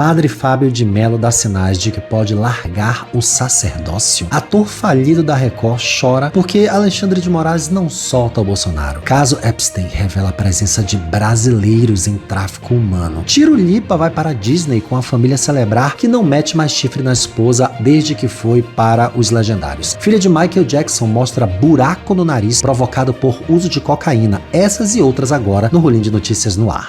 Padre Fábio de Mello dá sinais de que pode largar o sacerdócio. Ator falido da Record chora porque Alexandre de Moraes não solta o Bolsonaro. Caso Epstein revela a presença de brasileiros em tráfico humano. Tiro Lipa vai para a Disney com a família celebrar que não mete mais chifre na esposa desde que foi para os Legendários. Filha de Michael Jackson mostra buraco no nariz provocado por uso de cocaína. Essas e outras agora no Rolinho de Notícias no Ar.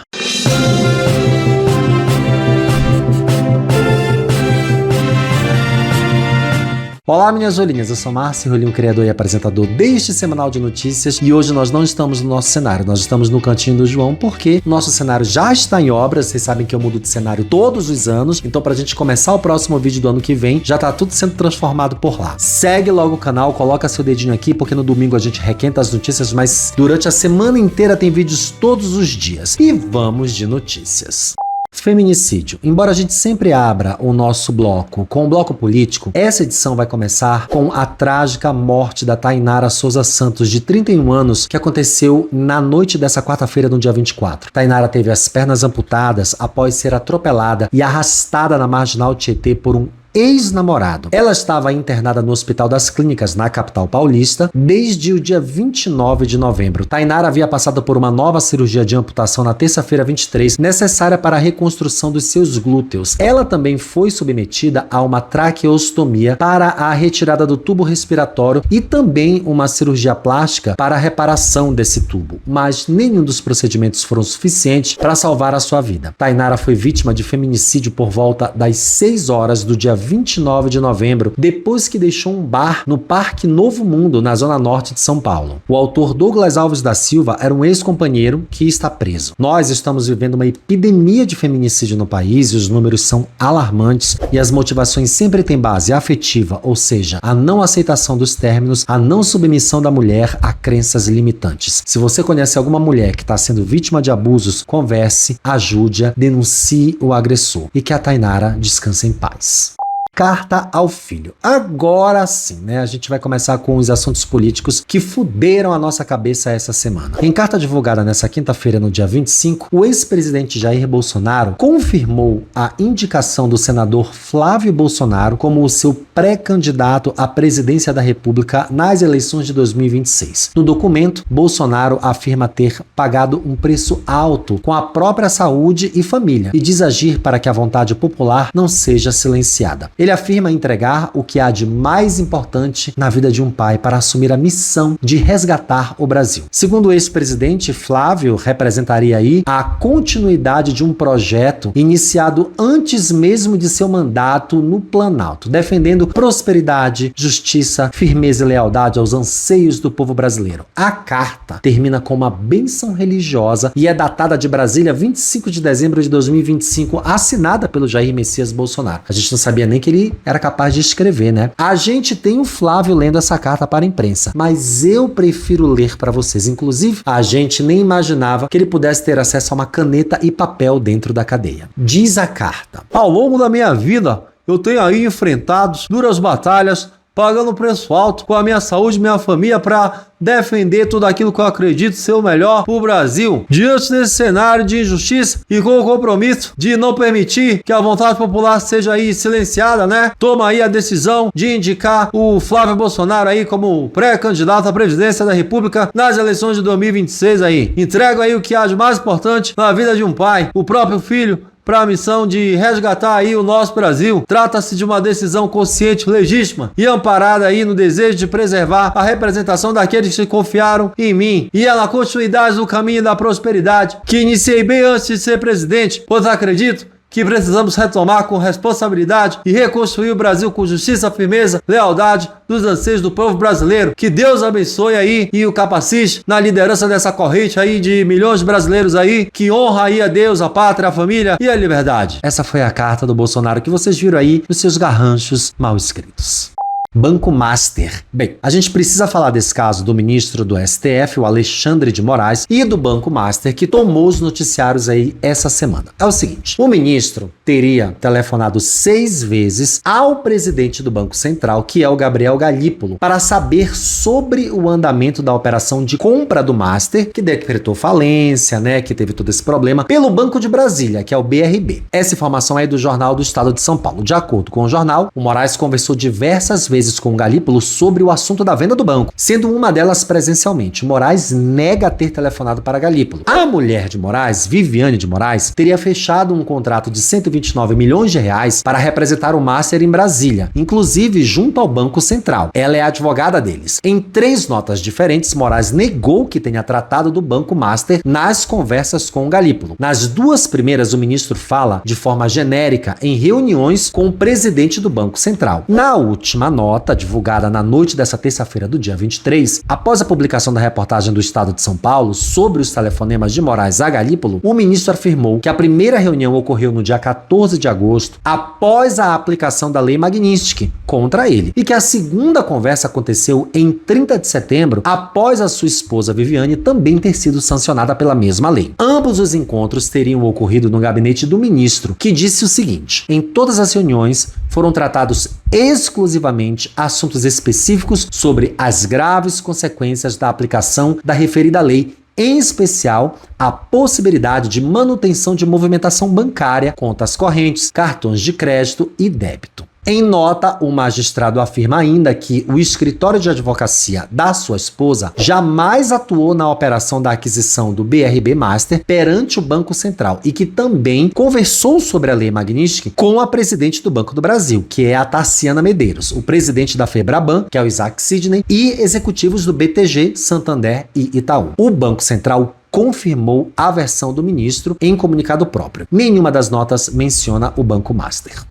Olá, minhas olhinhas, eu sou Márcio Rolinho, criador e apresentador deste semanal de notícias, e hoje nós não estamos no nosso cenário, nós estamos no Cantinho do João, porque nosso cenário já está em obras. Vocês sabem que eu mudo de cenário todos os anos, então pra gente começar o próximo vídeo do ano que vem, já tá tudo sendo transformado por lá. Segue logo o canal, coloca seu dedinho aqui, porque no domingo a gente requenta as notícias, mas durante a semana inteira tem vídeos todos os dias. E vamos de notícias. Feminicídio. Embora a gente sempre abra o nosso bloco com o bloco político, essa edição vai começar com a trágica morte da Tainara Souza Santos, de 31 anos, que aconteceu na noite dessa quarta-feira, no dia 24. Tainara teve as pernas amputadas após ser atropelada e arrastada na marginal Tietê por um ex-namorado. Ela estava internada no Hospital das Clínicas, na capital paulista, desde o dia 29 de novembro. Tainara havia passado por uma nova cirurgia de amputação na terça-feira 23, necessária para a reconstrução dos seus glúteos. Ela também foi submetida a uma traqueostomia para a retirada do tubo respiratório e também uma cirurgia plástica para a reparação desse tubo. Mas nenhum dos procedimentos foram suficientes para salvar a sua vida. Tainara foi vítima de feminicídio por volta das 6 horas do dia 29 de novembro, depois que deixou um bar no Parque Novo Mundo, na zona norte de São Paulo. O autor Douglas Alves da Silva era um ex-companheiro que está preso. Nós estamos vivendo uma epidemia de feminicídio no país e os números são alarmantes, e as motivações sempre têm base afetiva, ou seja, a não aceitação dos términos, a não submissão da mulher a crenças limitantes. Se você conhece alguma mulher que está sendo vítima de abusos, converse, ajude-a, denuncie o agressor e que a Tainara descanse em paz. Carta ao filho. Agora sim, né? A gente vai começar com os assuntos políticos que fuderam a nossa cabeça essa semana. Em carta divulgada nessa quinta-feira, no dia 25, o ex-presidente Jair Bolsonaro confirmou a indicação do senador Flávio Bolsonaro como o seu pré-candidato à presidência da República nas eleições de 2026. No documento, Bolsonaro afirma ter pagado um preço alto com a própria saúde e família e diz agir para que a vontade popular não seja silenciada. Ele afirma entregar o que há de mais importante na vida de um pai para assumir a missão de resgatar o Brasil. Segundo o ex-presidente, Flávio representaria aí a continuidade de um projeto iniciado antes mesmo de seu mandato no Planalto, defendendo prosperidade, justiça, firmeza e lealdade aos anseios do povo brasileiro. A carta termina com uma bênção religiosa e é datada de Brasília, 25 de dezembro de 2025, assinada pelo Jair Messias Bolsonaro. A gente não sabia nem que ele era capaz de escrever, né? A gente tem o Flávio lendo essa carta para a imprensa, mas eu prefiro ler para vocês. Inclusive, a gente nem imaginava que ele pudesse ter acesso a uma caneta e papel dentro da cadeia. Diz a carta: ao longo da minha vida, eu tenho aí enfrentado duras batalhas, pagando preço alto com a minha saúde e minha família para defender tudo aquilo que eu acredito ser o melhor para o Brasil. Diante desse cenário de injustiça e com o compromisso de não permitir que a vontade popular seja aí silenciada, né? Toma aí a decisão de indicar o Flávio Bolsonaro aí como pré-candidato à presidência da República nas eleições de 2026 aí. Entrego aí o que há de mais importante na vida de um pai, o próprio filho, para a missão de resgatar aí o nosso Brasil. Trata-se de uma decisão consciente, legítima e amparada aí no desejo de preservar a representação daqueles que confiaram em mim, e é na continuidade do caminho da prosperidade que iniciei bem antes de ser presidente, pois acredito que precisamos retomar com responsabilidade e reconstruir o Brasil com justiça, firmeza, lealdade dos anseios do povo brasileiro. Que Deus abençoe aí e o capacite na liderança dessa corrente aí de milhões de brasileiros aí, que honra aí a Deus, a pátria, a família e a liberdade. Essa foi a carta do Bolsonaro que vocês viram aí nos seus garranchos mal escritos. Banco Master. Bem, a gente precisa falar desse caso do ministro do STF, o Alexandre de Moraes, e do Banco Master, que tomou os noticiários aí essa semana. É o seguinte, o ministro teria telefonado 6 vezes ao presidente do Banco Central, que é o Gabriel Galípolo, para saber sobre o andamento da operação de compra do Master, que decretou falência, né, que teve todo esse problema, pelo Banco de Brasília, que é o BRB. Essa informação é do Jornal do Estado de São Paulo. De acordo com o jornal, o Moraes conversou diversas vezes com o Galípolo sobre o assunto da venda do banco, sendo uma delas presencialmente. Moraes nega ter telefonado para Galípolo. A mulher de Moraes, Viviane de Moraes, teria fechado um contrato de 129 milhões de reais para representar o Master em Brasília, inclusive junto ao Banco Central. Ela é a advogada deles. Em 3 notas diferentes, Moraes negou que tenha tratado do Banco Master nas conversas com o Galípolo. Nas 2 primeiras, o ministro fala de forma genérica em reuniões com o presidente do Banco Central. Na última nota, divulgada na noite dessa terça-feira do dia 23, após a publicação da reportagem do Estado de São Paulo sobre os telefonemas de Moraes a Galípolo, o ministro afirmou que a primeira reunião ocorreu no dia 14 de agosto, após a aplicação da Lei Magnitsky contra ele, e que a segunda conversa aconteceu em 30 de setembro, após a sua esposa Viviane também ter sido sancionada pela mesma lei. Ambos os encontros teriam ocorrido no gabinete do ministro, que disse o seguinte: em todas as reuniões foram tratados exclusivamente assuntos específicos sobre as graves consequências da aplicação da referida lei, em especial a possibilidade de manutenção de movimentação bancária, contas correntes, cartões de crédito e débito. Em nota, o magistrado afirma ainda que o escritório de advocacia da sua esposa jamais atuou na operação da aquisição do BRB Master perante o Banco Central e que também conversou sobre a Lei Magnitsky com a presidente do Banco do Brasil, que é a Tarciana Medeiros, o presidente da Febraban, que é o Isaac Sidney, e executivos do BTG, Santander e Itaú. O Banco Central confirmou a versão do ministro em comunicado próprio. Nenhuma das notas menciona o Banco Master.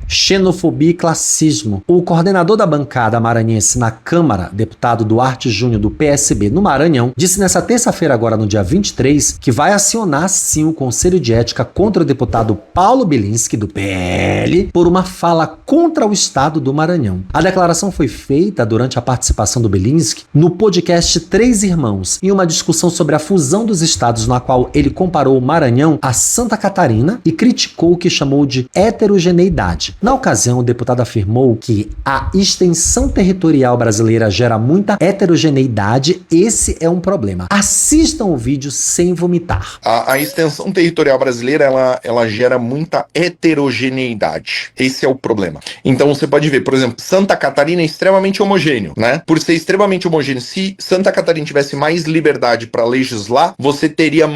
Xenofobia e classismo. O coordenador da bancada maranhense na Câmara, deputado Duarte Júnior do PSB no Maranhão, disse nessa terça-feira, agora no dia 23, que vai acionar sim o Conselho de Ética contra o deputado Paulo Bilinski, do PL, por uma fala contra o Estado do Maranhão. A declaração foi feita durante a participação do Bilinski no podcast Três Irmãos, em uma discussão sobre a fusão dos estados, na qual ele comparou o Maranhão a Santa Catarina e criticou o que chamou de heterogeneidade. Na ocasião, o deputado afirmou que a extensão territorial brasileira gera muita heterogeneidade. Esse é um problema. Assistam o vídeo sem vomitar. A extensão territorial brasileira, ela gera muita heterogeneidade. Esse é o problema. Então você pode ver, por exemplo, Santa Catarina é extremamente homogêneo, né? Por ser extremamente homogêneo, se Santa Catarina tivesse mais liberdade para legislar, você teria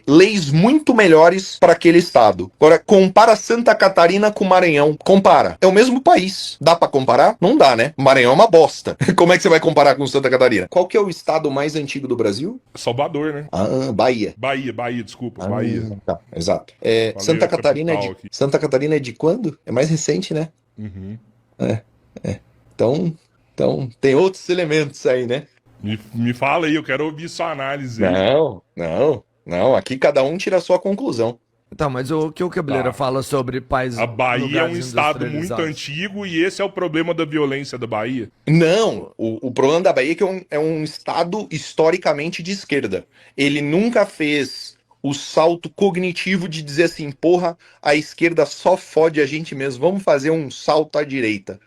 leis muito melhores para aquele estado. Agora, compara Santa Catarina com Maranhão. Compara. É o mesmo país. Dá pra comparar? Não dá, né? Maranhão é uma bosta. Como é que você vai comparar com Santa Catarina? Qual que é o estado mais antigo do Brasil? Salvador, né? Bahia. Bahia, desculpa. Bahia. Tá, exato. Santa Catarina é de quando? É mais recente, né? Uhum. Então, tem outros elementos aí, né? Me fala aí, eu quero ouvir sua análise aí. Não. Aqui cada um tira a sua conclusão. Tá, mas o que o Cabeleira fala sobre países... A Bahia é um estado muito antigo e esse é o problema da violência da Bahia? Não, o problema da Bahia é que é um estado historicamente de esquerda. Ele nunca fez o salto cognitivo de dizer assim, porra, a esquerda só fode a gente mesmo, vamos fazer um salto à direita,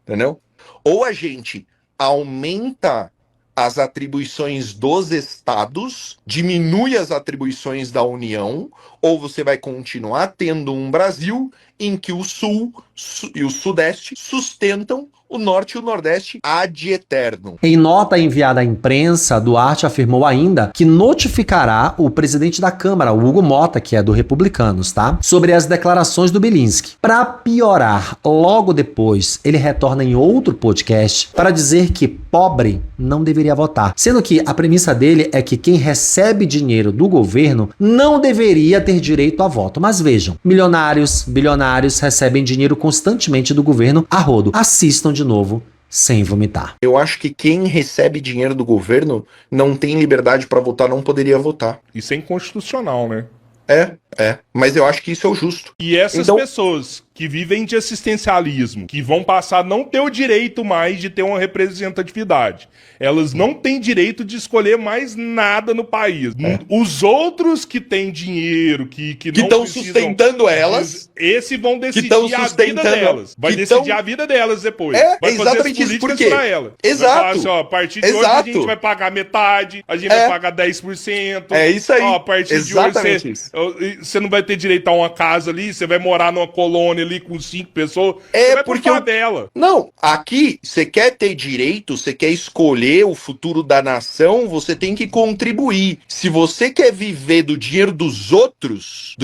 entendeu? Ou a gente aumenta as atribuições dos estados, diminui as atribuições da União, ou você vai continuar tendo um Brasil em que o Sul e o Sudeste sustentam o Norte e o Nordeste ad eterno. Em nota enviada à imprensa, Duarte afirmou ainda que notificará o presidente da Câmara, o Hugo Mota, que é do Republicanos, tá? Sobre as declarações do Bilinski. Para piorar, logo depois, ele retorna em outro podcast para dizer que pobre não deveria votar. Sendo que a premissa dele é que quem recebe dinheiro do governo não deveria ter direito a voto. Mas vejam, milionários, bilionários recebem dinheiro constantemente do governo a rodo. Assistam de novo, sem vomitar. Eu acho que quem recebe dinheiro do governo não tem liberdade para votar, não poderia votar. Isso é inconstitucional, né? É. Mas eu acho que isso é o justo. E essas pessoas que vivem de assistencialismo, que vão passar a não ter o direito mais de ter uma representatividade, elas não têm direito de escolher mais nada no país. Os outros que têm dinheiro, que não estão precisam, sustentando elas, esses vão decidir a vida delas. Vai decidir a vida delas depois. Vai exatamente fazer as políticas pra ela. Exato. Vai falar assim, ó, a partir de hoje a gente vai pagar metade, a gente vai pagar 10%. É isso aí. Ó, a partir de hoje você não vai ter direito a uma casa ali, você vai morar numa colônia ali com 5 pessoas, você vai porque pra favela. Não, aqui, você quer ter direito, você quer escolher o futuro da nação, você tem que contribuir. Se você quer viver do dinheiro dos outros,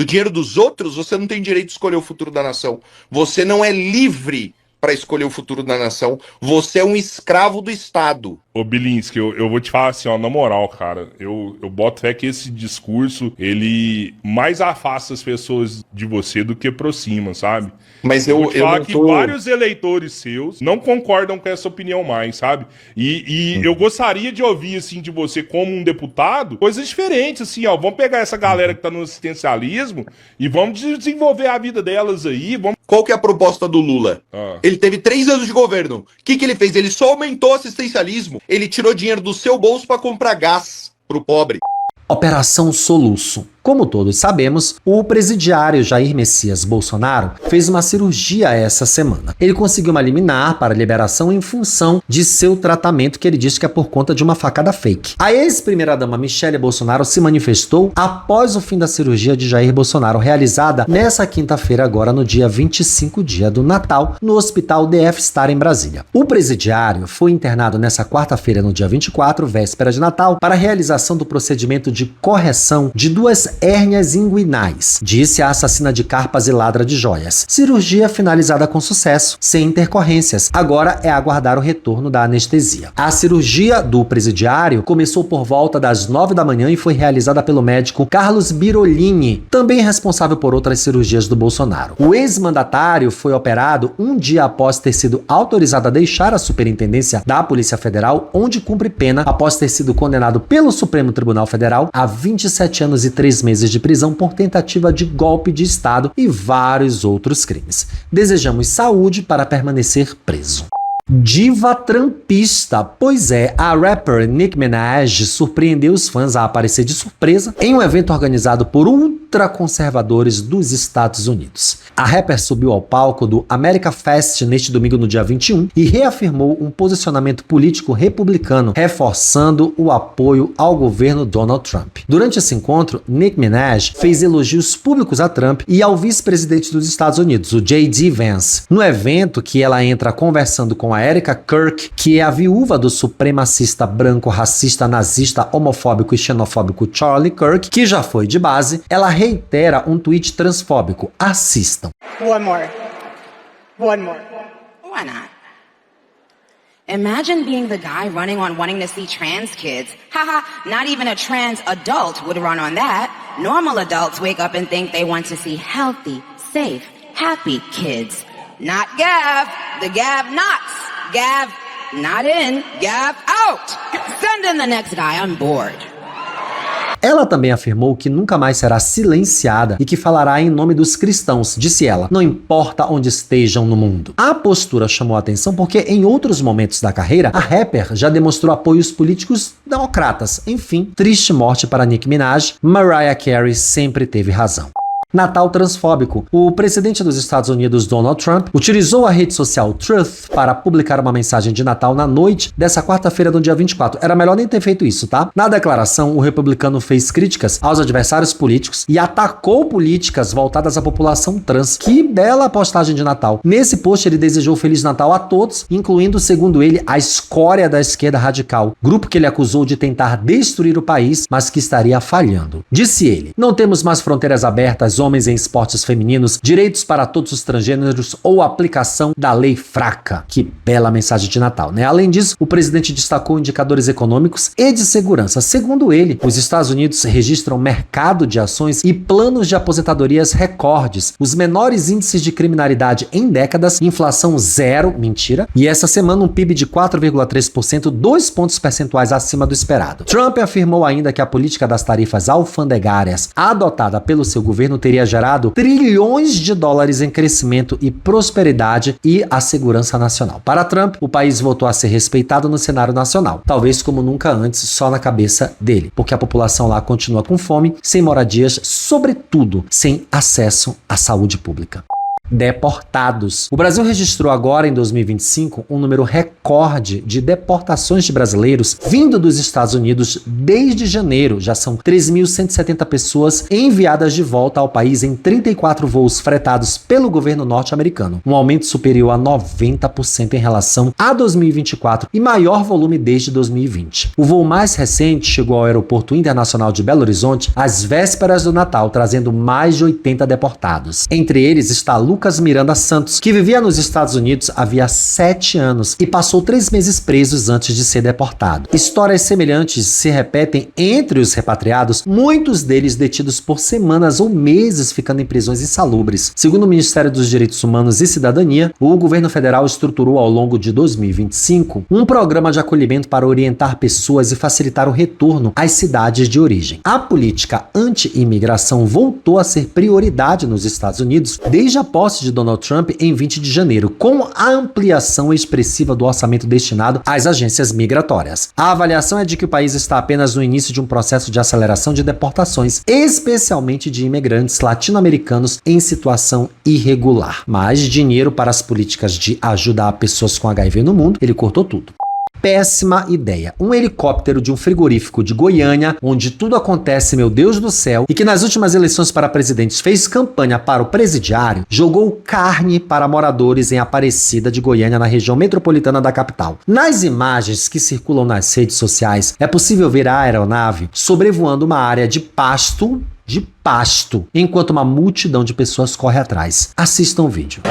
você não tem direito de escolher o futuro da nação. Você não é livre para escolher o futuro da nação. Você é um escravo do Estado. Ô, Bilinski, eu vou te falar assim, ó, na moral, cara, eu boto fé que esse discurso, ele mais afasta as pessoas de você do que aproxima, sabe? Mas eu vou te falar que vários eleitores seus não concordam com essa opinião mais, sabe? E eu gostaria de ouvir, assim, de você como um deputado, coisas diferentes, assim, ó, vamos pegar essa galera que tá no assistencialismo e vamos desenvolver a vida delas aí, vamos... Qual que é a proposta do Lula? Ele teve 3 anos de governo. O que ele fez? Ele só aumentou o assistencialismo. Ele tirou dinheiro do seu bolso para comprar gás pro pobre. Operação Soluço. Como todos sabemos, o presidiário Jair Messias Bolsonaro fez uma cirurgia essa semana. Ele conseguiu uma liminar para liberação em função de seu tratamento, que ele disse que é por conta de uma facada fake. A ex-primeira-dama Michele Bolsonaro se manifestou após o fim da cirurgia de Jair Bolsonaro, realizada nessa quinta-feira, agora no dia 25, dia do Natal, no Hospital DF Star em Brasília. O presidiário foi internado nessa quarta-feira, no dia 24, véspera de Natal, para a realização do procedimento de correção de 2 hérnias inguinais, disse a assassina de carpas e ladra de joias. Cirurgia finalizada com sucesso, sem intercorrências. Agora é aguardar o retorno da anestesia. A cirurgia do presidiário começou por volta das 9 da manhã e foi realizada pelo médico Carlos Birolini, também responsável por outras cirurgias do Bolsonaro. O ex-mandatário foi operado um dia após ter sido autorizado a deixar a superintendência da Polícia Federal, onde cumpre pena após ter sido condenado pelo Supremo Tribunal Federal a 27 anos e 3 meses de prisão por tentativa de golpe de Estado e vários outros crimes. Desejamos saúde para permanecer preso. Diva trampista. Pois é, a rapper Nicki Minaj surpreendeu os fãs a aparecer de surpresa em um evento organizado por ultraconservadores dos Estados Unidos. A rapper subiu ao palco do America Fest neste domingo, no dia 21, e reafirmou um posicionamento político republicano, reforçando o apoio ao governo Donald Trump. Durante esse encontro, Nicki Minaj fez elogios públicos a Trump e ao vice-presidente dos Estados Unidos, o J.D. Vance. No evento, que ela entra conversando com a Erica Kirk, que é a viúva do supremacista branco, racista, nazista, homofóbico e xenofóbico Charlie Kirk, que já foi de base, ela reitera um tweet transfóbico. Assistam. One more. Why not? Imagine being the guy running on wanting to see trans kids. Haha, not even a trans adult would run on that. Normal adults wake up and think they want to see healthy, safe, happy kids. Not Gav, the Gav-Nots. Gav, not in, Gav out. Send in the next guy, I'm bored. Ela também afirmou que nunca mais será silenciada e que falará em nome dos cristãos, disse ela, não importa onde estejam no mundo. A postura chamou a atenção porque em outros momentos da carreira, a rapper já demonstrou apoios políticos democratas. Enfim, triste morte para Nicki Minaj, Mariah Carey sempre teve razão. Natal transfóbico. O presidente dos Estados Unidos, Donald Trump, utilizou a rede social Truth para publicar uma mensagem de Natal na noite dessa quarta-feira, do dia 24. Era melhor nem ter feito isso, tá? Na declaração, o republicano fez críticas aos adversários políticos e atacou políticas voltadas à população trans. Que bela postagem de Natal. Nesse post, ele desejou Feliz Natal a todos, incluindo, segundo ele, a escória da esquerda radical, grupo que ele acusou de tentar destruir o país, mas que estaria falhando. Disse ele, não temos mais fronteiras abertas homens em esportes femininos, direitos para todos os transgêneros ou aplicação da lei fraca. Que bela mensagem de Natal, né? Além disso, o presidente destacou indicadores econômicos e de segurança. Segundo ele, os Estados Unidos registram mercado de ações e planos de aposentadorias recordes, os menores índices de criminalidade em décadas, inflação zero, mentira, e essa semana um PIB de 4,3%, 2 pontos percentuais acima do esperado. Trump afirmou ainda que a política das tarifas alfandegárias adotada pelo seu governo teria gerado trilhões de dólares em crescimento e prosperidade e a segurança nacional. Para Trump, o país voltou a ser respeitado no cenário nacional, talvez como nunca antes, só na cabeça dele, porque a população lá continua com fome, sem moradias, sobretudo sem acesso à saúde pública. Deportados. O Brasil registrou agora, em 2025, um número recorde de deportações de brasileiros vindo dos Estados Unidos desde janeiro. Já são 3.170 pessoas enviadas de volta ao país em 34 voos fretados pelo governo norte-americano, um aumento superior a 90% em relação a 2024 e maior volume desde 2020. O voo mais recente chegou ao Aeroporto Internacional de Belo Horizonte às vésperas do Natal, trazendo mais de 80 deportados. Entre eles está Lucas Miranda Santos, que vivia nos Estados Unidos havia 7 anos e passou 3 meses presos antes de ser deportado. Histórias semelhantes se repetem entre os repatriados, muitos deles detidos por semanas ou meses ficando em prisões insalubres. Segundo o Ministério dos Direitos Humanos e Cidadania, o governo federal estruturou ao longo de 2025 um programa de acolhimento para orientar pessoas e facilitar o retorno às cidades de origem. A política anti-imigração voltou a ser prioridade nos Estados Unidos desde a posse de Donald Trump em 20 de janeiro, com a ampliação expressiva do orçamento destinado às agências migratórias. A avaliação é de que o país está apenas no início de um processo de aceleração de deportações, especialmente de imigrantes latino-americanos em situação irregular. Mas dinheiro para as políticas de ajudar pessoas com HIV no mundo, ele cortou tudo. Péssima ideia. Um helicóptero de um frigorífico de Goiânia, onde tudo acontece, meu Deus do céu, e que nas últimas eleições para presidentes fez campanha para o presidiário, jogou carne para moradores em Aparecida de Goiânia, na região metropolitana da capital. Nas imagens que circulam nas redes sociais, é possível ver a aeronave sobrevoando uma área de pasto, enquanto uma multidão de pessoas corre atrás. Assistam o vídeo.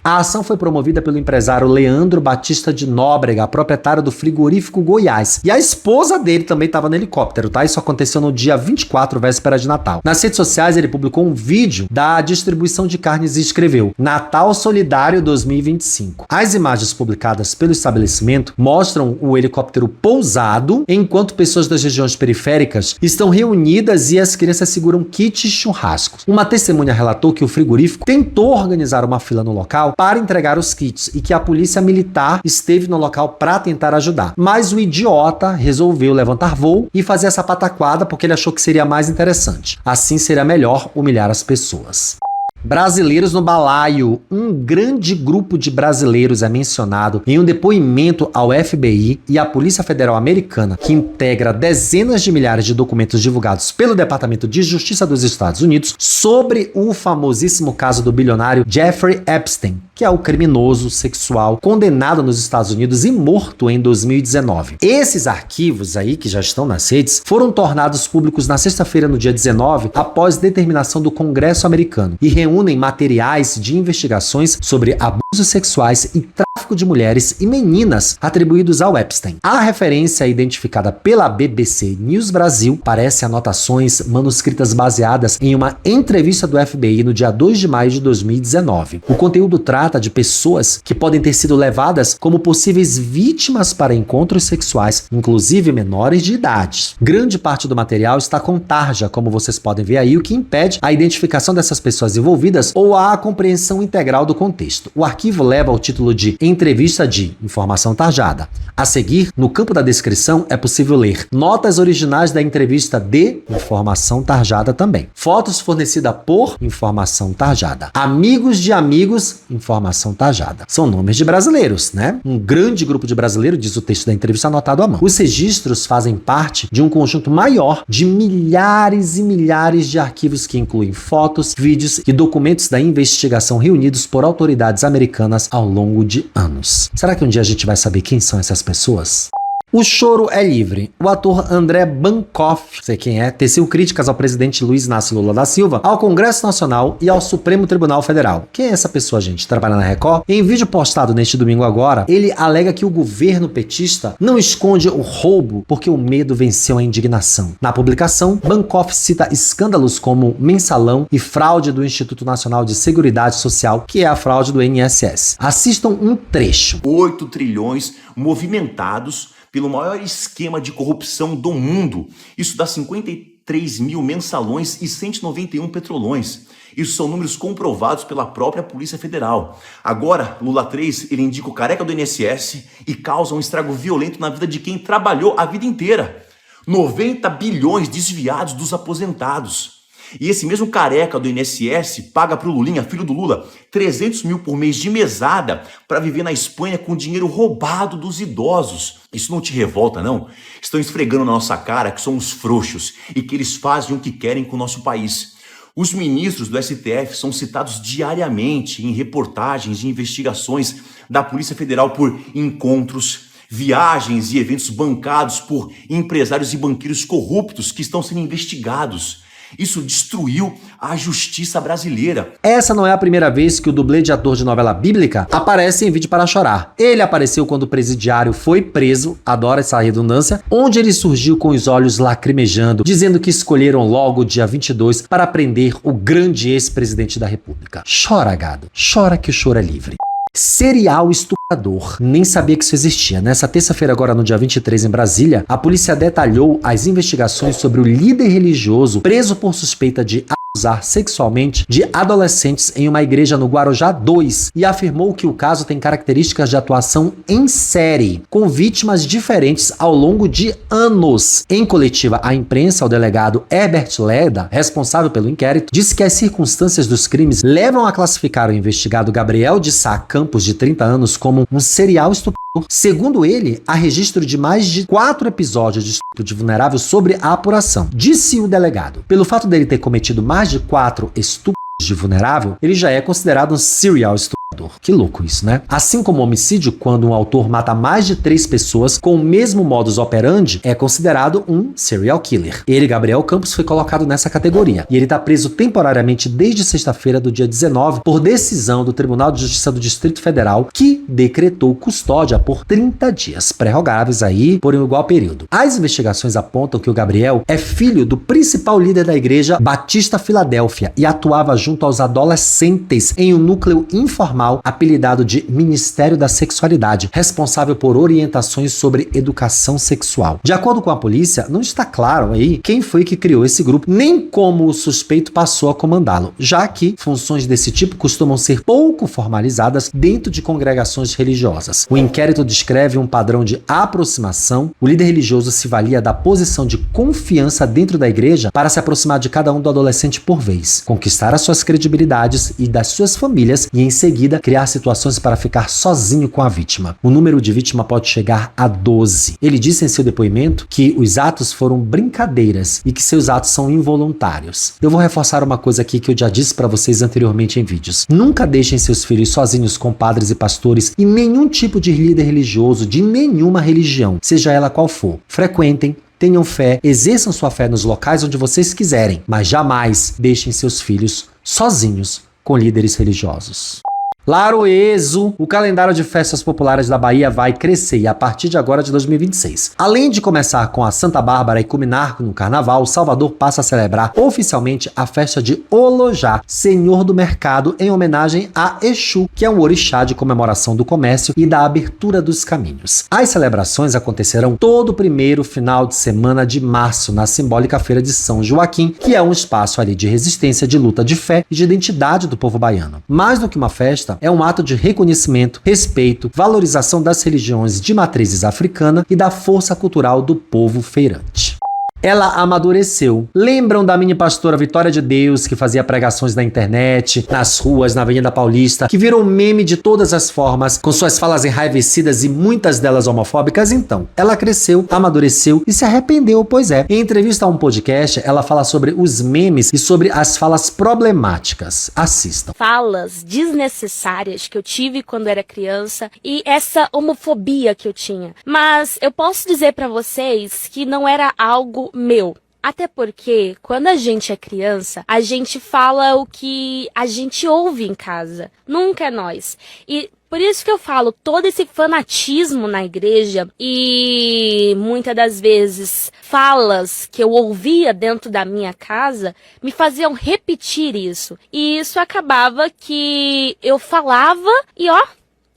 A ação foi promovida pelo empresário Leandro Batista de Nóbrega, proprietário do frigorífico Goiás. E a esposa dele também estava no helicóptero, tá? Isso aconteceu no dia 24, véspera de Natal. Nas redes sociais, ele publicou um vídeo da distribuição de carnes e escreveu: Natal Solidário 2025. As imagens publicadas pelo estabelecimento mostram o helicóptero pousado, enquanto pessoas das regiões periféricas estão reunidas e as crianças seguram kits churrascos. Uma testemunha relatou que o frigorífico tentou organizar uma fila no local para entregar os kits e que a polícia militar esteve no local para tentar ajudar. Mas o idiota resolveu levantar voo e fazer essa pataquada porque ele achou que seria mais interessante. Assim seria melhor humilhar as pessoas. Brasileiros no balaio. Um grande grupo de brasileiros é mencionado em um depoimento ao FBI e à Polícia Federal Americana, que integra dezenas de milhares de documentos divulgados pelo Departamento de Justiça dos Estados Unidos sobre o famosíssimo caso do bilionário Jeffrey Epstein, que é o criminoso sexual condenado nos Estados Unidos e morto em 2019. Esses arquivos aí, que já estão nas redes, foram tornados públicos na sexta-feira, no dia 19, após determinação do Congresso americano, e reúnem materiais de investigações sobre abusos sexuais e tráfico de mulheres e meninas atribuídos ao Epstein. A referência identificada pela BBC News Brasil parece anotações manuscritas baseadas em uma entrevista do FBI no dia 2 de maio de 2019. O conteúdo trata de pessoas que podem ter sido levadas como possíveis vítimas para encontros sexuais, inclusive menores de idade. Grande parte do material está com tarja, como vocês podem ver aí, o que impede a identificação dessas pessoas envolvidas ou a compreensão integral do contexto. O arquivo arquivo leva ao título de Entrevista de Informação Tarjada. A seguir, no campo da descrição, é possível ler notas originais da entrevista de Informação Tarjada também. Fotos fornecidas por Informação Tarjada. Amigos de amigos, Informação Tarjada. São nomes de brasileiros, né? Um grande grupo de brasileiros, diz o texto da entrevista anotado à mão. Os registros fazem parte de um conjunto maior de milhares e milhares de arquivos que incluem fotos, vídeos e documentos da investigação reunidos por autoridades americanas ao longo de anos. Será que um dia a gente vai saber quem são essas pessoas? O choro é livre. O ator André Bancoff, sei quem é, teceu críticas ao presidente Luiz Inácio Lula da Silva, ao Congresso Nacional e ao Supremo Tribunal Federal. Quem é essa pessoa, gente? Trabalha na Record? Em vídeo postado neste domingo agora, ele alega que o governo petista não esconde o roubo porque o medo venceu a indignação. Na publicação, Bancoff cita escândalos como mensalão e fraude do Instituto Nacional de Seguridade Social, que é a fraude do INSS. Assistam um trecho. 8 trilhões movimentados pelo maior esquema de corrupção do mundo. Isso dá 53 mil mensalões e 191 petrolões. Isso são números comprovados pela própria Polícia Federal. Agora, Lula 3, ele indica o careca do INSS e causa um estrago violento na vida de quem trabalhou a vida inteira. 90 bilhões desviados dos aposentados. E esse mesmo careca do INSS paga pro Lulinha, filho do Lula, 300 mil por mês de mesada para viver na Espanha com dinheiro roubado dos idosos. Isso não te revolta, não? Estão esfregando na nossa cara que somos frouxos e que eles fazem o que querem com o nosso país. Os ministros do STF são citados diariamente em reportagens de investigações da Polícia Federal por encontros, viagens e eventos bancados por empresários e banqueiros corruptos que estão sendo investigados. Isso destruiu a justiça brasileira. Essa não é a primeira vez que o dublê de ator de novela bíblica aparece em vídeo para chorar. Ele apareceu quando o presidiário foi preso, adora essa redundância, onde ele surgiu com os olhos lacrimejando, dizendo que escolheram logo o dia 22 para prender o grande ex-presidente da República. Chora, gado. Chora que o choro é livre. Serial estuprador. Nem sabia que isso existia. Nessa terça-feira, agora no dia 23, em Brasília, a polícia detalhou as investigações sobre o líder religioso preso por suspeita de abusar sexualmente de adolescentes em uma igreja no Guarujá 2 e afirmou que o caso tem características de atuação em série, com vítimas diferentes ao longo de anos. Em coletiva à imprensa, o delegado Herbert Leda, responsável pelo inquérito, disse que as circunstâncias dos crimes levam a classificar o investigado Gabriel de Sá Campos, de 30 anos, como um serial estuprador. Segundo ele, há registro de mais de 4 episódios de estupro de vulnerável sobre a apuração. Disse o delegado, pelo fato dele ter cometido mais de 4 estupros de vulnerável, ele já é considerado um serial estuprador. Que louco isso, né? Assim como homicídio, quando um autor mata mais de 3 pessoas com o mesmo modus operandi, é considerado um serial killer. Ele, Gabriel Campos, foi colocado nessa categoria. E ele está preso temporariamente desde sexta-feira do dia 19 por decisão do Tribunal de Justiça do Distrito Federal, que decretou custódia por 30 dias, prerrogáveis aí por um igual período. As investigações apontam que o Gabriel é filho do principal líder da igreja Batista Filadélfia e atuava junto aos adolescentes em um núcleo informal apelidado de Ministério da Sexualidade, responsável por orientações sobre educação sexual. De acordo com a polícia, não está claro aí quem foi que criou esse grupo, nem como o suspeito passou a comandá-lo, já que funções desse tipo costumam ser pouco formalizadas dentro de congregações religiosas. O inquérito descreve um padrão de aproximação. O líder religioso se valia da posição de confiança dentro da igreja para se aproximar de cada um do adolescente por vez, conquistar as suas credibilidades e das suas famílias e, em seguida, criar situações para ficar sozinho com a vítima. O número de vítimas pode chegar a 12. Ele disse em seu depoimento que os atos foram brincadeiras e que seus atos são involuntários. Eu vou reforçar uma coisa aqui que eu já disse para vocês anteriormente em vídeos. Nunca deixem seus filhos sozinhos com padres e pastores e nenhum tipo de líder religioso de nenhuma religião, seja ela qual for. Frequentem, tenham fé, exerçam sua fé nos locais onde vocês quiserem, mas jamais deixem seus filhos sozinhos com líderes religiosos. Laroeso, o calendário de festas populares da Bahia vai crescer a partir de agora de 2026. Além de começar com a Santa Bárbara e culminar no Carnaval, Salvador passa a celebrar oficialmente a festa de Olojá, Senhor do Mercado, em homenagem a Exu, que é um orixá de comemoração do comércio e da abertura dos caminhos. As celebrações acontecerão todo o primeiro final de semana de março, na simbólica Feira de São Joaquim, que é um espaço ali de resistência, de luta de fé e de identidade do povo baiano. Mais do que uma festa, festa é um ato de reconhecimento, respeito, valorização das religiões de matrizes africana e da força cultural do povo feirante. Ela amadureceu. Lembram da mini pastora Vitória de Deus, que fazia pregações na internet, nas ruas, na Avenida Paulista, que virou meme de todas as formas, com suas falas enraivecidas e muitas delas homofóbicas? Então, ela cresceu, amadureceu e se arrependeu, pois é. Em entrevista a um podcast, ela fala sobre os memes e sobre as falas problemáticas. Assistam. Falas desnecessárias que eu tive quando era criança e essa homofobia que eu tinha. Mas eu posso dizer pra vocês que não era algo meu. Até porque, quando a gente é criança, a gente fala o que a gente ouve em casa. Nunca é nós. E por isso que eu falo, todo esse fanatismo na igreja e muitas das vezes falas que eu ouvia dentro da minha casa me faziam repetir isso. E isso acabava que eu falava e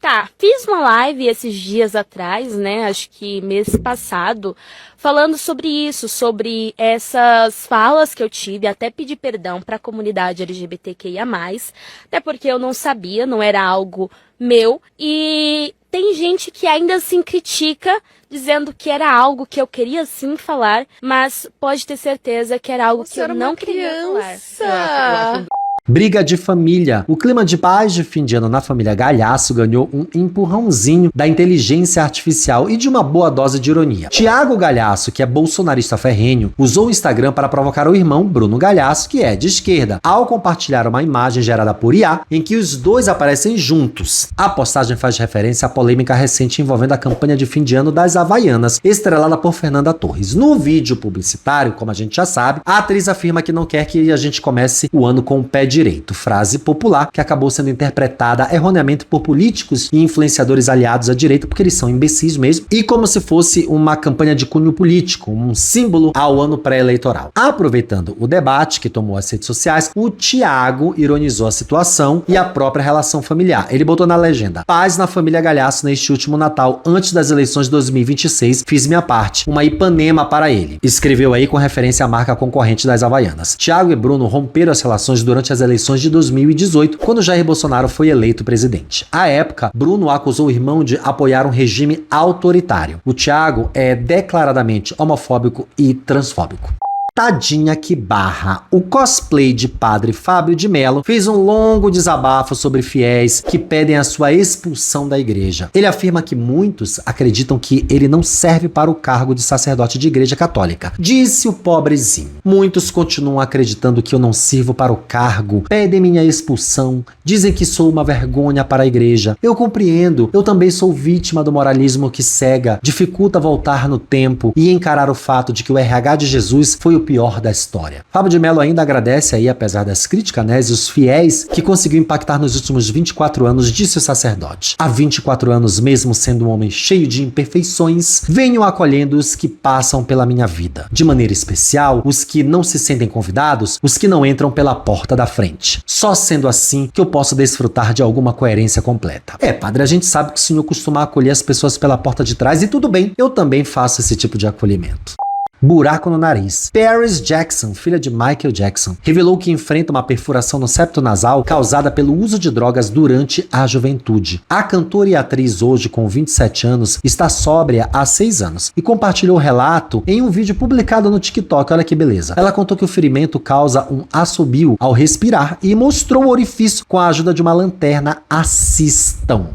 tá, fiz uma live esses dias atrás, né, acho que mês passado, falando sobre isso, sobre essas falas que eu tive, até pedir perdão para a comunidade LGBTQIA+, até porque eu não sabia, não era algo meu, e tem gente que ainda assim critica, dizendo que era algo que eu queria sim falar, mas pode ter certeza que era algo que eu não queria falar. Briga de família. O clima de paz de fim de ano na família Galhaço ganhou um empurrãozinho da inteligência artificial e de uma boa dose de ironia. Tiago Galhaço, que é bolsonarista ferrenho, usou o Instagram para provocar o irmão Bruno Galhaço, que é de esquerda, ao compartilhar uma imagem gerada por IA em que os dois aparecem juntos. A postagem faz referência à polêmica recente envolvendo a campanha de fim de ano das Havaianas, estrelada por Fernanda Torres. No vídeo publicitário, como a gente já sabe, a atriz afirma que não quer que a gente comece o ano com o pé direito, frase popular que acabou sendo interpretada erroneamente por políticos e influenciadores aliados à direita, porque eles são imbecis mesmo, e como se fosse uma campanha de cunho político, um símbolo ao ano pré-eleitoral. Aproveitando o debate que tomou as redes sociais, o Tiago ironizou a situação e a própria relação familiar. Ele botou na legenda: paz na família Galhaço neste último Natal, antes das eleições de 2026, fiz minha parte, uma Ipanema para ele. Escreveu aí com referência à marca concorrente das Havaianas. Tiago e Bruno romperam as relações durante as eleições de 2018, quando Jair Bolsonaro foi eleito presidente. À época, Bruno acusou o irmão de apoiar um regime autoritário. O Tiago é declaradamente homofóbico e transfóbico. Tadinha que barra. O cosplay de Padre Fábio de Mello fez um longo desabafo sobre fiéis que pedem a sua expulsão da igreja. Ele afirma que muitos acreditam que ele não serve para o cargo de sacerdote de igreja católica. Disse o pobrezinho. Muitos continuam acreditando que eu não sirvo para o cargo, pedem minha expulsão, dizem que sou uma vergonha para a igreja. Eu compreendo, eu também sou vítima do moralismo que cega, dificulta voltar no tempo e encarar o fato de que o RH de Jesus foi o pior da história. Fábio de Mello ainda agradece aí, apesar das críticas, né, os fiéis que conseguiu impactar nos últimos 24 anos, disse o sacerdote. Há 24 anos, mesmo sendo um homem cheio de imperfeições, venho acolhendo os que passam pela minha vida. De maneira especial, os que não se sentem convidados, os que não entram pela porta da frente. Só sendo assim que eu posso desfrutar de alguma coerência completa. Padre, a gente sabe que o senhor costuma acolher as pessoas pela porta de trás e tudo bem, eu também faço esse tipo de acolhimento. Buraco no nariz. Paris Jackson, filha de Michael Jackson, revelou que enfrenta uma perfuração no septo nasal causada pelo uso de drogas durante a juventude. A cantora e atriz, hoje com 27 anos, está sóbria há 6 anos e compartilhou o relato em um vídeo publicado no TikTok. Olha que beleza. Ela contou que o ferimento causa um assobio ao respirar e mostrou o orifício com a ajuda de uma lanterna. Assistam.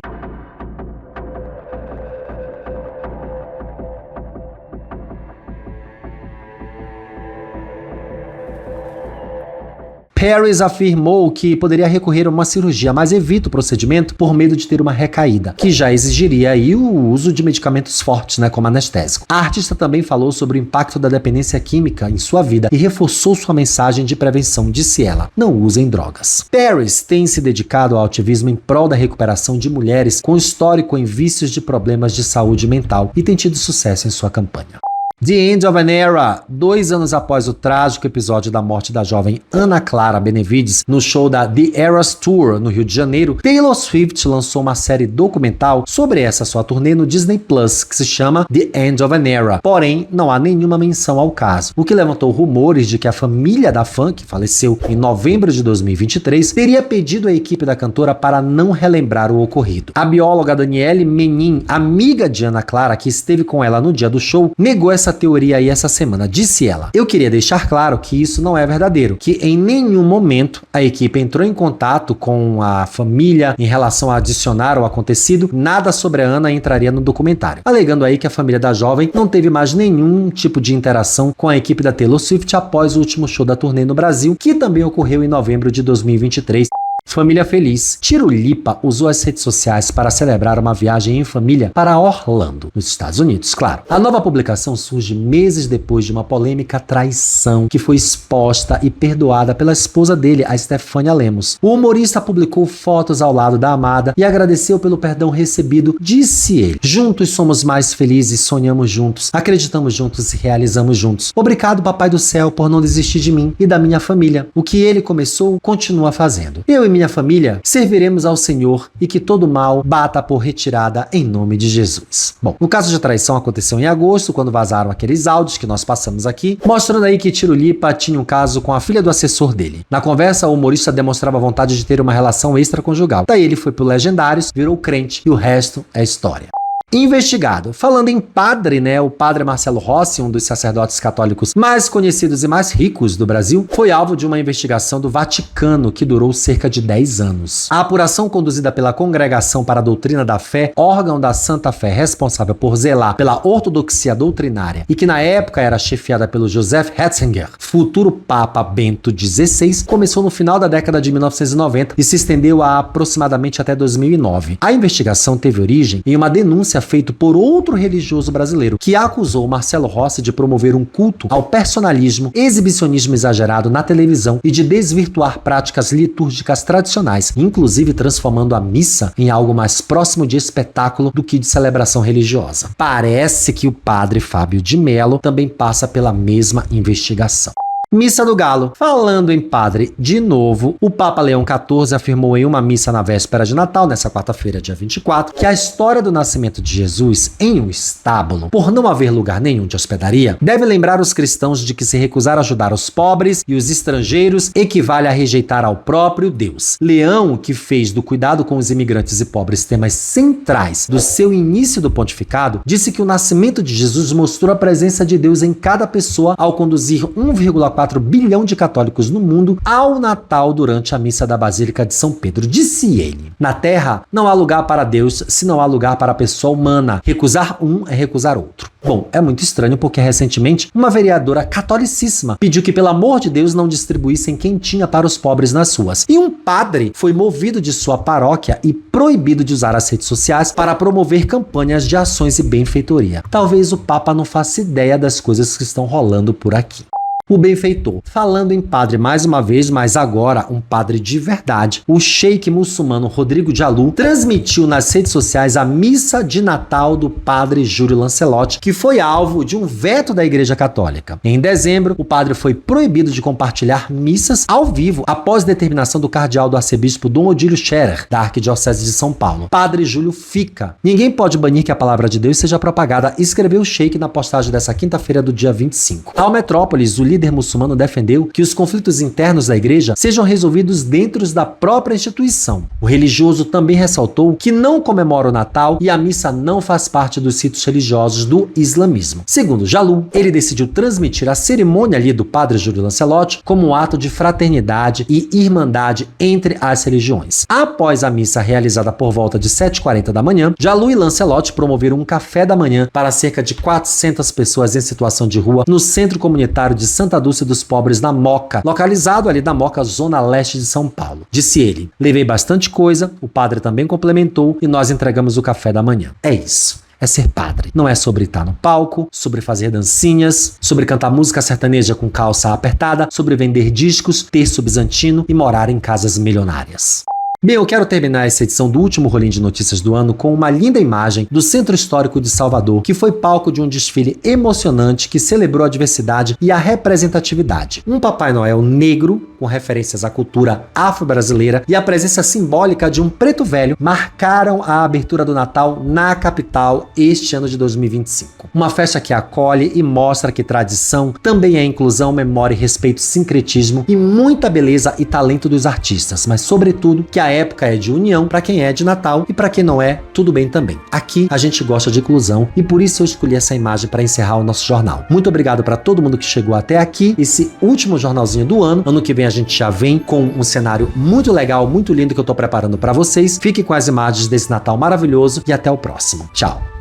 Paris afirmou que poderia recorrer a uma cirurgia, mas evita o procedimento por medo de ter uma recaída, que já exigiria aí o uso de medicamentos fortes, né, como anestésico. A artista também falou sobre o impacto da dependência química em sua vida e reforçou sua mensagem de prevenção, disse ela: não usem drogas. Paris tem se dedicado ao ativismo em prol da recuperação de mulheres com histórico em vícios de problemas de saúde mental e tem tido sucesso em sua campanha. The End of an Era. 2 anos após o trágico episódio da morte da jovem Ana Clara Benevides no show da The Eras Tour no Rio de Janeiro, Taylor Swift lançou uma série documental sobre essa sua turnê no Disney Plus, que se chama The End of an Era. Porém, não há nenhuma menção ao caso, o que levantou rumores de que a família da fã, que faleceu em novembro de 2023, teria pedido à equipe da cantora para não relembrar o ocorrido. A bióloga Danielle Menin, amiga de Ana Clara, que esteve com ela no dia do show, negou essa teoria aí essa semana. Disse ela: "Eu queria deixar claro que isso não é verdadeiro, que em nenhum momento a equipe entrou em contato com a família em relação a adicionar o acontecido, nada sobre a Ana entraria no documentário", alegando aí que a família da jovem não teve mais nenhum tipo de interação com a equipe da Taylor Swift após o último show da turnê no Brasil, que também ocorreu em novembro de 2023. Família feliz. Tiro Lipa usou as redes sociais para celebrar uma viagem em família para Orlando, nos Estados Unidos, claro. A nova publicação surge meses depois de uma polêmica traição que foi exposta e perdoada pela esposa dele, a Stefania Lemos. O humorista publicou fotos ao lado da amada e agradeceu pelo perdão recebido. Disse ele: "Juntos somos mais felizes, sonhamos juntos, acreditamos juntos e realizamos juntos. Obrigado, Papai do Céu, por não desistir de mim e da minha família. O que ele começou, continua fazendo. Eu e minha família serviremos ao Senhor e que todo mal bata por retirada em nome de Jesus." Bom, o caso de traição aconteceu em agosto, quando vazaram aqueles áudios que nós passamos aqui, mostrando aí que Tiro Lipa tinha um caso com a filha do assessor dele. Na conversa, o humorista demonstrava vontade de ter uma relação extraconjugal. Daí ele foi pro Legendários, virou crente e o resto é história. Investigado. Falando em padre, né? O padre Marcelo Rossi, um dos sacerdotes católicos mais conhecidos e mais ricos do Brasil, foi alvo de uma investigação do Vaticano que durou cerca de 10 anos. A apuração conduzida pela Congregação para a Doutrina da Fé, órgão da Santa Fé responsável por zelar pela ortodoxia doutrinária e que na época era chefiada pelo Joseph Ratzinger, futuro Papa Bento XVI, começou no final da década de 1990 e se estendeu a aproximadamente até 2009. A investigação teve origem em uma denúncia feito por outro religioso brasileiro que acusou Marcelo Rossi de promover um culto ao personalismo, exibicionismo exagerado na televisão e de desvirtuar práticas litúrgicas tradicionais, inclusive transformando a missa em algo mais próximo de espetáculo do que de celebração religiosa. Parece que o padre Fábio de Mello também passa pela mesma investigação. Missa do Galo. Falando em padre de novo, o Papa Leão XIV afirmou em uma missa na véspera de Natal, nessa quarta-feira, dia 24, que a história do nascimento de Jesus em um estábulo, por não haver lugar nenhum de hospedaria, deve lembrar os cristãos de que se recusar a ajudar os pobres e os estrangeiros equivale a rejeitar ao próprio Deus. Leão, que fez do cuidado com os imigrantes e pobres temas centrais do seu início do pontificado, disse que o nascimento de Jesus mostrou a presença de Deus em cada pessoa ao conduzir 1,4 bilhão de católicos no mundo ao Natal durante a missa da Basílica de São Pedro. Disse ele: "Na Terra não há lugar para Deus se não há lugar para a pessoa humana. Recusar um é recusar outro." Bom, é muito estranho porque recentemente uma vereadora catolicíssima pediu que, pelo amor de Deus, não distribuíssem quentinha para os pobres nas ruas. E um padre foi movido de sua paróquia e proibido de usar as redes sociais para promover campanhas de ações e benfeitoria. Talvez o Papa não faça ideia das coisas que estão rolando por aqui. O benfeitor. Falando em padre mais uma vez, mas agora um padre de verdade, o sheik muçulmano Rodrigo Jalu transmitiu nas redes sociais a missa de Natal do padre Júlio Lancelotti, que foi alvo de um veto da Igreja Católica. Em dezembro, o padre foi proibido de compartilhar missas ao vivo após determinação do cardeal do arcebispo Dom Odílio Scherer, da Arquidiocese de São Paulo. Padre Júlio fica. "Ninguém pode banir que a palavra de Deus seja propagada", escreveu o sheik na postagem dessa quinta-feira do dia 25. Ao Metrópolis, o líder muçulmano defendeu que os conflitos internos da igreja sejam resolvidos dentro da própria instituição. O religioso também ressaltou que não comemora o Natal e a missa não faz parte dos ritos religiosos do islamismo. Segundo Jalu, ele decidiu transmitir a cerimônia ali do padre Júlio Lancelotti como um ato de fraternidade e irmandade entre as religiões. Após a missa realizada por volta de 7h40 da manhã, Jalu e Lancelotti promoveram um café da manhã para cerca de 400 pessoas em situação de rua no Centro Comunitário de Santa Dulce dos Pobres, na Moca, localizado ali na Moca, zona leste de São Paulo. Disse ele: "Levei bastante coisa", o padre também complementou, "e nós entregamos o café da manhã." É isso. É ser padre. Não é sobre estar no palco, sobre fazer dancinhas, sobre cantar música sertaneja com calça apertada, sobre vender discos, terço bizantino e morar em casas milionárias. Bem, eu quero terminar essa edição do último Rolinho de Notícias do ano com uma linda imagem do Centro Histórico de Salvador, que foi palco de um desfile emocionante que celebrou a diversidade e a representatividade. Um Papai Noel negro, com referências à cultura afro-brasileira, e a presença simbólica de um preto velho marcaram a abertura do Natal na capital este ano de 2025. Uma festa que acolhe e mostra que tradição também é inclusão, memória e respeito, sincretismo e muita beleza e talento dos artistas, mas sobretudo que a época é de união para quem é de Natal e para quem não é, tudo bem também. Aqui a gente gosta de inclusão e por isso eu escolhi essa imagem para encerrar o nosso jornal. Muito obrigado para todo mundo que chegou até aqui, esse último jornalzinho do ano. Ano que vem a gente já vem com um cenário muito legal, muito lindo que eu tô preparando para vocês. Fiquem com as imagens desse Natal maravilhoso e até o próximo. Tchau!